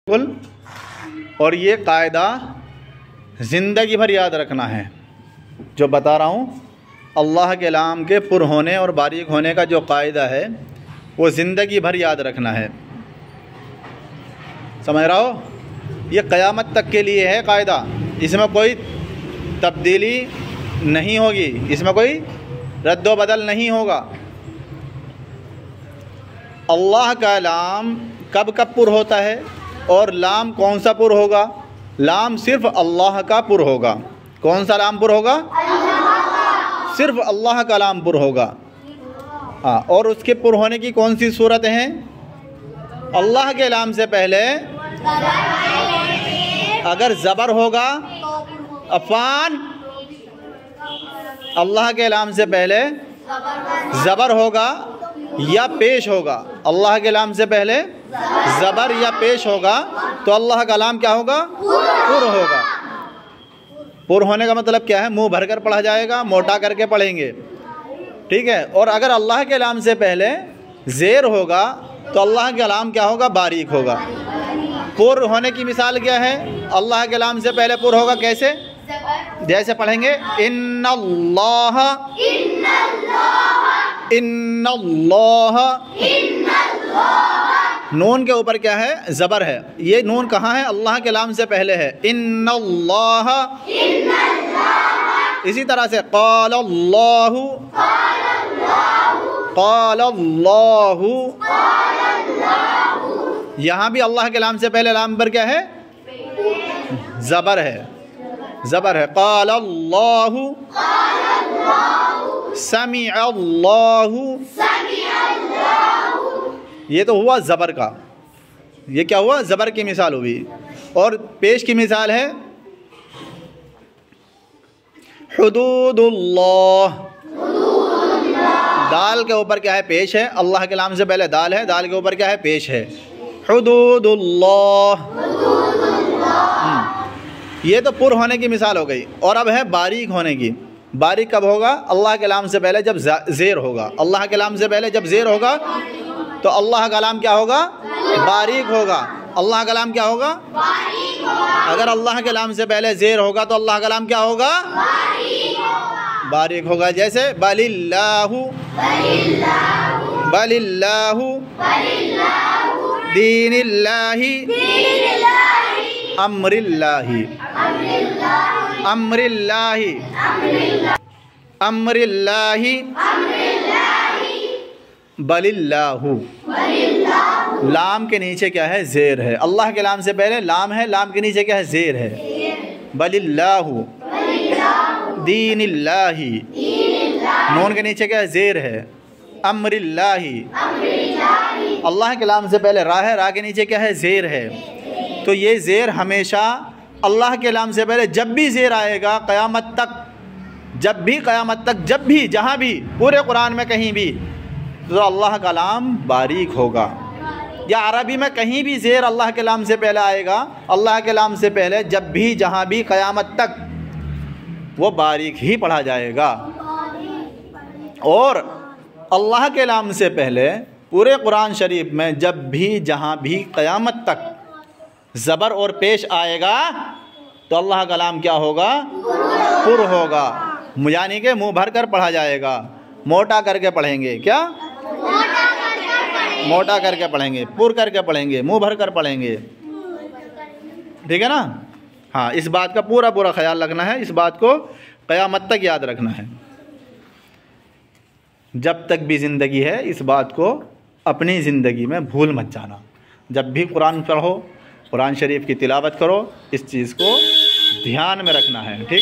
और ये कायदा ज़िंदगी भर याद रखना है। जो बता रहा हूँ, अल्लाह के कलाम के पुर होने और बारीक होने का जो कायदा है वो ज़िंदगी भर याद रखना है। समझ रहा हो? ये क़यामत तक के लिए है कायदा, इसमें कोई तब्दीली नहीं होगी, इसमें कोई रद्दो बदल नहीं होगा। अल्लाह का लाम कब कब पुर होता है और लाम कौन सा पुर होगा? लाम सिर्फ अल्लाह का पुर होगा। कौन सा लाम पुर होगा? सिर्फ अल्लाह का लाम पुर होगा। हाँ, और उसके पुर होने की कौन सी सूरत हैं? अल्लाह के लाम से पहले अगर ज़बर होगा, अफ़ान, अल्लाह के लाम से पहले ज़बर होगा या पेश होगा, अल्लाह के लाम से पहले ज़बर या पेश होगा तो अल्लाह का लाम क्या होगा? पुर होगा। पुर होने का मतलब क्या है? मुंह भर कर पढ़ा जाएगा, मोटा करके पढ़ेंगे, ठीक है। और अगर अल्लाह के लाम से पहले ज़ेर होगा तो अल्लाह का लाम क्या होगा? बारीक होगा। पुर होने की मिसाल क्या है? अल्लाह के लाम से पहले पुर होगा कैसे? जैसे पढ़ेंगे इन्नल्लाह, इन्नल्लाह, नून के ऊपर क्या है? ज़बर है। ये नून कहाँ है? अल्लाह के लाम से पहले है। इन्नल्लाह। इसी तरह से क़ालल्लाहु, क़ालल्लाहु, यहाँ भी अल्लाह के लाम से पहले लाम पर क्या है? ज़बर है, ज़बर है। क़ालल्लाहु, समिअल्लाहु, ये तो हुआ ज़बर का। ये क्या हुआ? ज़बर की मिसाल हुई। और पेश की मिसाल है हुदूदुल्लाह। दाल के ऊपर क्या है? पेश है। अल्लाह के लाम से पहले दाल है, दाल के ऊपर क्या है? पेश है। हुदूदुल्लाह। ये तो पुर होने की मिसाल हो गई। और अब है बारीक होने की। बारीक कब होगा? अल्लाह के लाम से पहले जब ज़ेर होगा। अल्लाह के लाम से पहले जब ज़ेर होगा तो अल्लाह का लाम क्या होगा? बारीक होगा। अल्लाह का लाम क्या होगा? अगर अल्लाह के लाम से पहले ज़ेर होगा तो अल्लाह का लाम क्या होगा? बारीक होगा। जैसे बलिल्लाहु, बलिल्लाहु, दीनिल्लाहि, अम्रिल्लाहि, अम्रिल्लाहि, अम्रिल्लाहि, बलिल्लाहु। लाम के नीचे क्या है? ज़ेर है। अल्लाह के लाम से पहले लाम है, लाम के नीचे क्या है? ज़ेर है। बलिल्लाहु, दीनिल्लाहि, नून के नीचे क्या है? ज़ेर है। अम्रिल्लाहि, अल्लाह के लाम से पहले रा है, रा के नीचे क्या है? ज़ेर है। तो ये ज़ेर हमेशा अल्लाह के लाम से पहले जब भी ज़ेर आएगा क़यामत तक, जब भी क़यामत तक, जब भी, जहाँ भी, पूरे कुरान में कहीं भी, तो अल्लाह का लाम बारीक होगा। या अरबी में कहीं भी ज़ेर अल्लाह के लाम से पहले आएगा, अल्लाह के लाम से पहले जब भी, जहाँ भी, क़यामत तक वो बारीक ही पढ़ा जाएगा। और अल्लाह के लाम से पहले पूरे कुरान शरीफ में जब भी, जहाँ भी, क़यामत तक ज़बर और पेश आएगा तो अल्लाह का लाम क्या होगा? पुर होगा। यानी कि मुँह भर कर पढ़ा जाएगा, मोटा करके पढ़ेंगे। क्या? मोटा करके पढ़ेंगे, पुर करके पढ़ेंगे, मुँह भर कर पढ़ेंगे, ठीक है ना? हाँ, इस बात का पूरा पूरा ख्याल रखना है। इस बात को क़यामत तक याद रखना है। जब तक भी ज़िंदगी है इस बात को अपनी ज़िंदगी में भूल मत जाना। जब भी कुरान पढ़ो, कुरान शरीफ की तिलावत करो, इस चीज़ को ध्यान में रखना है, ठीक है?